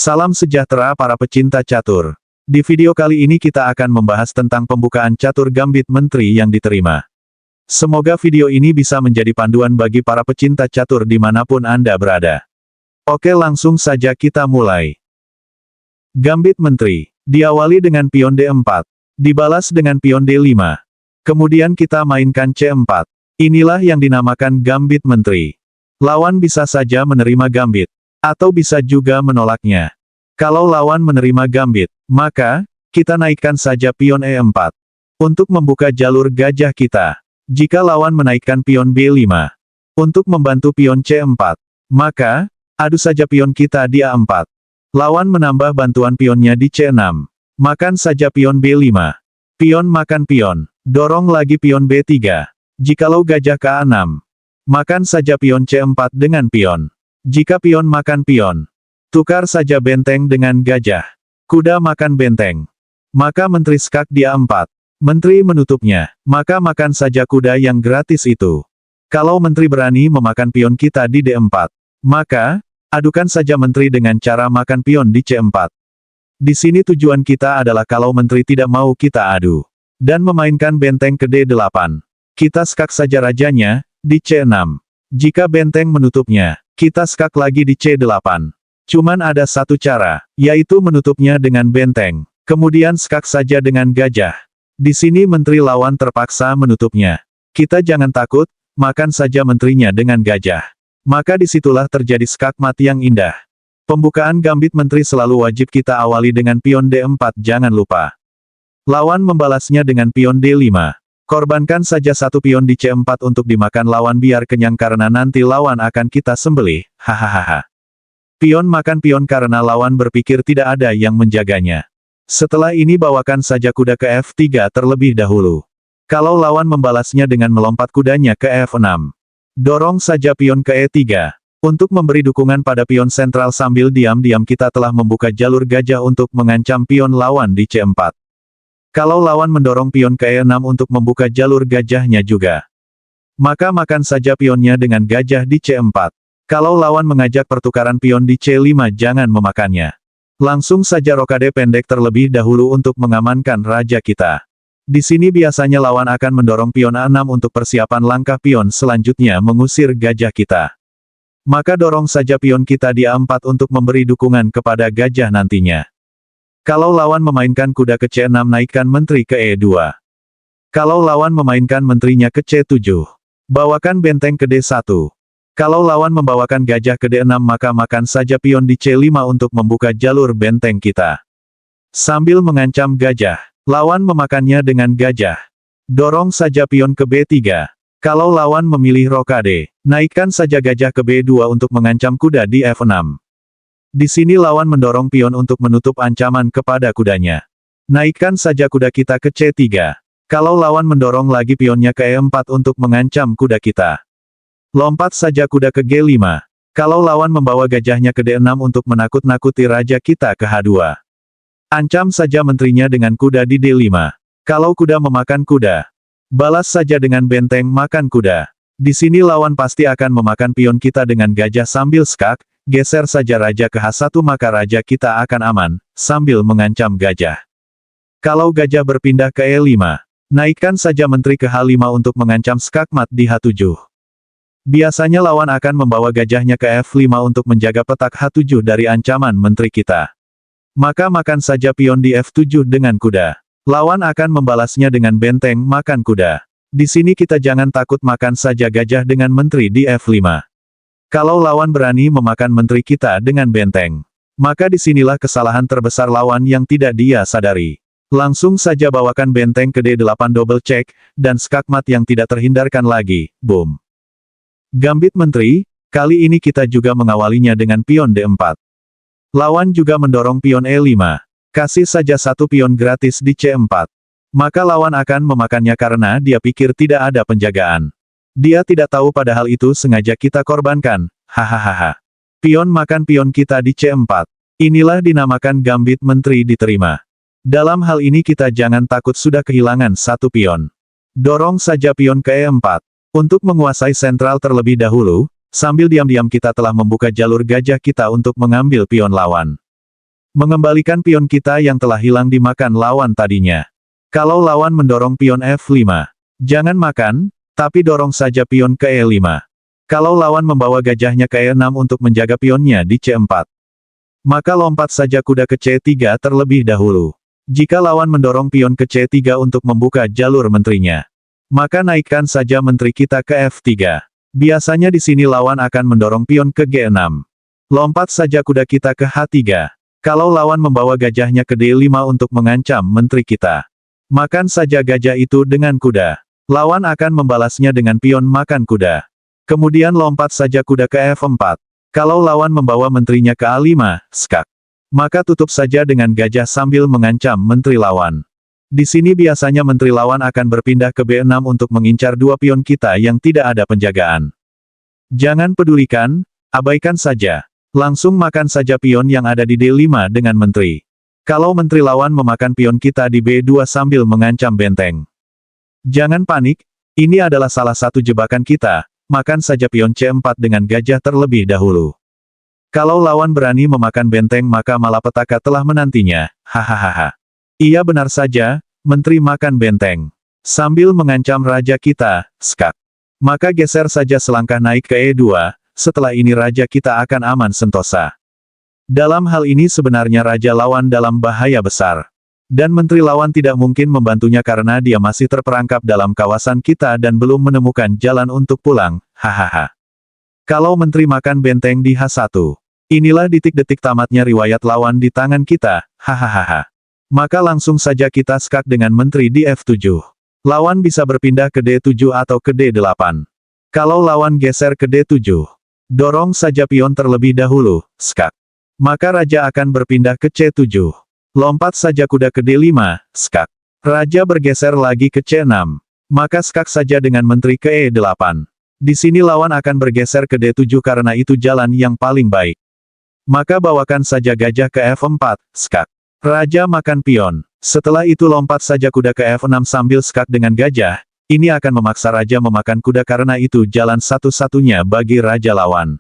Salam sejahtera para pecinta catur. Di video kali ini kita akan membahas tentang pembukaan catur gambit menteri yang diterima. Semoga video ini bisa menjadi panduan bagi para pecinta catur dimanapun Anda berada. Oke, langsung saja kita mulai. Gambit menteri. Diawali dengan pion D4. Dibalas dengan pion D5. Kemudian kita mainkan C4. Inilah yang dinamakan gambit menteri. Lawan bisa saja menerima gambit, atau bisa juga menolaknya. Kalau lawan menerima gambit, maka, kita naikkan saja pion E4. Untuk membuka jalur gajah kita. Jika lawan menaikkan pion B5. Untuk membantu pion C4. Maka, adu saja pion kita di A4. Lawan menambah bantuan pionnya di C6. Makan saja pion B5. Pion makan pion. Dorong lagi pion B3. Jikalau gajah ke A6. Makan saja pion C4 dengan pion. Jika pion makan pion, tukar saja benteng dengan gajah. Kuda makan benteng. Maka menteri skak di A4. Menteri menutupnya, maka makan saja kuda yang gratis itu. Kalau menteri berani memakan pion kita di D4, maka, adukan saja menteri dengan cara makan pion di C4. Di sini tujuan kita adalah kalau menteri tidak mau kita adu, dan memainkan benteng ke D8. Kita skak saja rajanya, di C6. Jika benteng menutupnya, kita skak lagi di C8. Cuman ada satu cara, yaitu menutupnya dengan benteng. Kemudian skak saja dengan gajah. Di sini menteri lawan terpaksa menutupnya. Kita jangan takut, makan saja menterinya dengan gajah. Maka disitulah terjadi skakmat yang indah. Pembukaan gambit menteri selalu wajib kita awali dengan pion D4, jangan lupa. Lawan membalasnya dengan pion D5. Korbankan saja satu pion di C4 untuk dimakan lawan biar kenyang karena nanti lawan akan kita sembelih, hahaha. Pion makan pion karena lawan berpikir tidak ada yang menjaganya. Setelah ini bawakan saja kuda ke F3 terlebih dahulu. Kalau lawan membalasnya dengan melompat kudanya ke F6. Dorong saja pion ke E3. Untuk memberi dukungan pada pion sentral sambil diam-diam kita telah membuka jalur gajah untuk mengancam pion lawan di C4. Kalau lawan mendorong pion ke E6 untuk membuka jalur gajahnya juga, maka makan saja pionnya dengan gajah di C4. Kalau lawan mengajak pertukaran pion di C5 jangan memakannya. Langsung saja rokade pendek terlebih dahulu untuk mengamankan raja kita. Di sini biasanya lawan akan mendorong pion A6 untuk persiapan langkah pion selanjutnya mengusir gajah kita. Maka dorong saja pion kita di A4 untuk memberi dukungan kepada gajah nantinya. Kalau lawan memainkan kuda ke C6 naikkan menteri ke E2. Kalau lawan memainkan menterinya ke C7. Bawakan benteng ke D1. Kalau lawan membawakan gajah ke D6 maka makan saja pion di C5 untuk membuka jalur benteng kita. Sambil mengancam gajah, lawan memakannya dengan gajah. Dorong saja pion ke B3. Kalau lawan memilih rokade, naikkan saja gajah ke B2 untuk mengancam kuda di F6. Di sini lawan mendorong pion untuk menutup ancaman kepada kudanya. Naikkan saja kuda kita ke C3. Kalau lawan mendorong lagi pionnya ke E4 untuk mengancam kuda kita. Lompat saja kuda ke G5. Kalau lawan membawa gajahnya ke D6 untuk menakut-nakuti raja kita ke H2. Ancam saja menterinya dengan kuda di D5. Kalau kuda memakan kuda, balas saja dengan benteng makan kuda. Di sini lawan pasti akan memakan pion kita dengan gajah sambil skak. Geser saja raja ke H1 maka raja kita akan aman, sambil mengancam gajah. Kalau gajah berpindah ke E5, naikkan saja menteri ke H5 untuk mengancam skakmat di H7. Biasanya lawan akan membawa gajahnya ke F5 untuk menjaga petak H7 dari ancaman menteri kita. Maka makan saja pion di F7 dengan kuda. Lawan akan membalasnya dengan benteng makan kuda. Di sini kita jangan takut makan saja gajah dengan menteri di F5. Kalau lawan berani memakan menteri kita dengan benteng, maka disinilah kesalahan terbesar lawan yang tidak dia sadari. Langsung saja bawakan benteng ke D8 double check, dan skakmat yang tidak terhindarkan lagi, boom. Gambit menteri, kali ini kita juga mengawalinya dengan pion D4. Lawan juga mendorong pion E5. Kasih saja satu pion gratis di C4. Maka lawan akan memakannya karena dia pikir tidak ada penjagaan. Dia tidak tahu padahal itu sengaja kita korbankan, hahaha. Pion makan pion kita di C4. Inilah dinamakan gambit menteri diterima. Dalam hal ini kita jangan takut sudah kehilangan satu pion. Dorong saja pion ke E4. Untuk menguasai sentral terlebih dahulu, sambil diam-diam kita telah membuka jalur gajah kita untuk mengambil pion lawan. Mengembalikan pion kita yang telah hilang dimakan lawan tadinya. Kalau lawan mendorong pion F5, jangan makan, tapi dorong saja pion ke E5. Kalau lawan membawa gajahnya ke E6 untuk menjaga pionnya di C4, maka lompat saja kuda ke C3 terlebih dahulu. Jika lawan mendorong pion ke C3 untuk membuka jalur menterinya, maka naikkan saja menteri kita ke F3. Biasanya di sini lawan akan mendorong pion ke G6. Lompat saja kuda kita ke H3. Kalau lawan membawa gajahnya ke D5 untuk mengancam menteri kita, makan saja gajah itu dengan kuda. Lawan akan membalasnya dengan pion makan kuda. Kemudian lompat saja kuda ke F4. Kalau lawan membawa menterinya ke A5, skak, maka tutup saja dengan gajah sambil mengancam menteri lawan. Di sini biasanya menteri lawan akan berpindah ke B6 untuk mengincar dua pion kita yang tidak ada penjagaan. Jangan pedulikan, abaikan saja. Langsung makan saja pion yang ada di D5 dengan menteri. Kalau menteri lawan memakan pion kita di B2 sambil mengancam benteng, jangan panik, ini adalah salah satu jebakan kita, makan saja pion C4 dengan gajah terlebih dahulu. Kalau lawan berani memakan benteng maka malapetaka telah menantinya, hahaha. Iya benar saja, menteri makan benteng. Sambil mengancam raja kita, skak. Maka geser saja selangkah naik ke E2, setelah ini raja kita akan aman sentosa. Dalam hal ini sebenarnya raja lawan dalam bahaya besar. Dan menteri lawan tidak mungkin membantunya karena dia masih terperangkap dalam kawasan kita dan belum menemukan jalan untuk pulang, hahaha. Kalau menteri makan benteng di H1, inilah detik-detik tamatnya riwayat lawan di tangan kita, hahaha. Maka langsung saja kita skak dengan menteri di F7. Lawan bisa berpindah ke D7 atau ke D8. Kalau lawan geser ke D7, dorong saja pion terlebih dahulu, skak. Maka raja akan berpindah ke C7. Lompat saja kuda ke D5, skak. Raja bergeser lagi ke C6. Maka skak saja dengan menteri ke E8. Di sini lawan akan bergeser ke D7 karena itu jalan yang paling baik. Maka bawakan saja gajah ke F4, skak. Raja makan pion. Setelah itu lompat saja kuda ke F6 sambil skak dengan gajah. Ini akan memaksa raja memakan kuda karena itu jalan satu-satunya bagi raja lawan.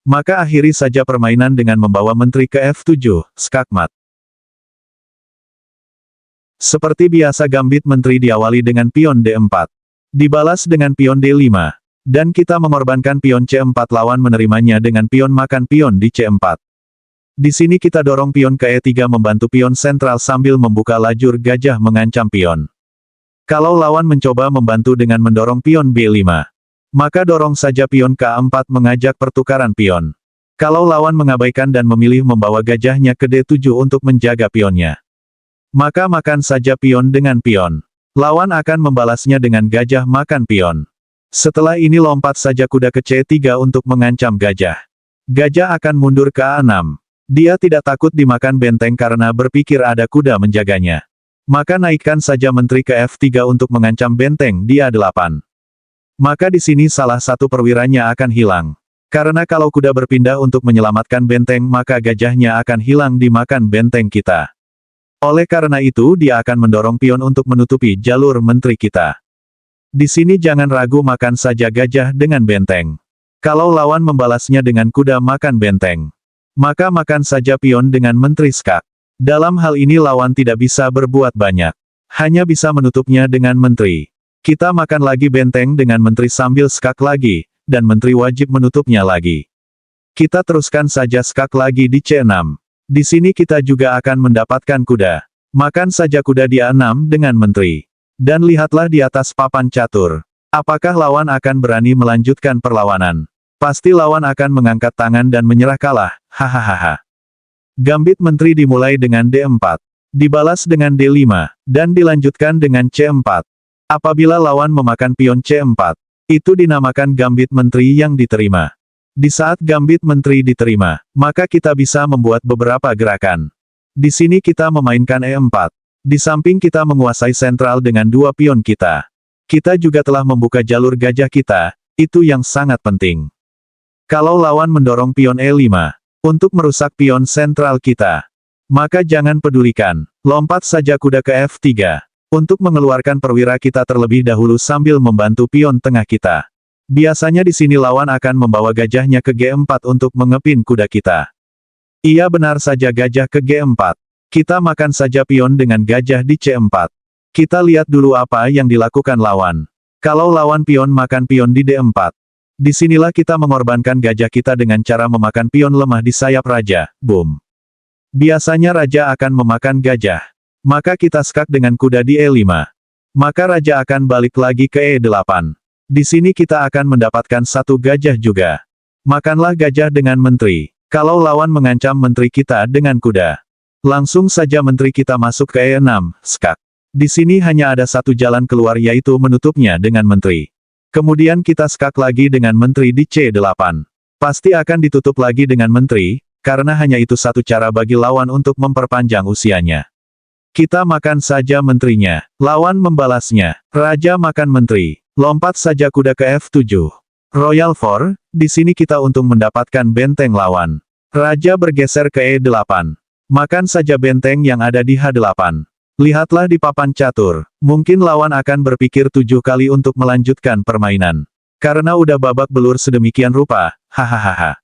Maka akhiri saja permainan dengan membawa menteri ke F7, skak mat. Seperti biasa gambit menteri diawali dengan pion D4. Dibalas dengan pion D5. Dan kita mengorbankan pion C4 lawan menerimanya dengan pion makan pion di C4. Di sini kita dorong pion ke E3 membantu pion sentral sambil membuka lajur gajah mengancam pion. Kalau lawan mencoba membantu dengan mendorong pion B5, maka dorong saja pion K4 mengajak pertukaran pion. Kalau lawan mengabaikan dan memilih membawa gajahnya ke D7 untuk menjaga pionnya, maka makan saja pion dengan pion. Lawan akan membalasnya dengan gajah makan pion. Setelah ini lompat saja kuda ke C3 untuk mengancam gajah. Gajah akan mundur ke A6. Dia tidak takut dimakan benteng karena berpikir ada kuda menjaganya. Maka naikkan saja menteri ke F3 untuk mengancam benteng di A8. Maka di sini salah satu perwiranya akan hilang. Karena kalau kuda berpindah untuk menyelamatkan benteng maka gajahnya akan hilang dimakan benteng kita. Oleh karena itu dia akan mendorong pion untuk menutupi jalur menteri kita. Di sini jangan ragu makan saja gajah dengan benteng. Kalau lawan membalasnya dengan kuda makan benteng, maka makan saja pion dengan menteri skak. Dalam hal ini lawan tidak bisa berbuat banyak. Hanya bisa menutupnya dengan menteri. Kita makan lagi benteng dengan menteri sambil skak lagi, dan menteri wajib menutupnya lagi. Kita teruskan saja skak lagi di C6. Di sini kita juga akan mendapatkan kuda. Makan saja kuda di A6 dengan menteri. Dan lihatlah di atas papan catur. Apakah lawan akan berani melanjutkan perlawanan? Pasti lawan akan mengangkat tangan dan menyerah kalah, hahaha. Gambit menteri dimulai dengan D4. Dibalas dengan D5, dan dilanjutkan dengan C4. Apabila lawan memakan pion C4, itu dinamakan gambit menteri yang diterima. Di saat gambit menteri diterima, maka kita bisa membuat beberapa gerakan. Di sini kita memainkan E4. Di samping kita menguasai sentral dengan dua pion kita. Kita juga telah membuka jalur gajah kita, itu yang sangat penting. Kalau lawan mendorong pion E5, untuk merusak pion sentral kita, maka jangan pedulikan, lompat saja kuda ke F3, untuk mengeluarkan perwira kita terlebih dahulu sambil membantu pion tengah kita. Biasanya di sini lawan akan membawa gajahnya ke G4 untuk mengepin kuda kita. Iya benar saja gajah ke G4. Kita makan saja pion dengan gajah di C4. Kita lihat dulu apa yang dilakukan lawan. Kalau lawan pion makan pion di D4. Disinilah kita mengorbankan gajah kita dengan cara memakan pion lemah di sayap raja, boom. Biasanya raja akan memakan gajah. Maka kita skak dengan kuda di E5. Maka raja akan balik lagi ke E8. Di sini kita akan mendapatkan satu gajah juga. Makanlah gajah dengan menteri. Kalau lawan mengancam menteri kita dengan kuda. Langsung saja menteri kita masuk ke E6, skak. Di sini hanya ada satu jalan keluar yaitu menutupnya dengan menteri. Kemudian kita skak lagi dengan menteri di C8. Pasti akan ditutup lagi dengan menteri, karena hanya itu satu cara bagi lawan untuk memperpanjang usianya. Kita makan saja menterinya. Lawan membalasnya. Raja makan menteri. Lompat saja kuda ke F7. Royal 4, di sini kita untung mendapatkan benteng lawan. Raja bergeser ke E8. Makan saja benteng yang ada di H8. Lihatlah di papan catur. Mungkin lawan akan berpikir 7 kali untuk melanjutkan permainan. Karena udah babak belur sedemikian rupa, hahaha.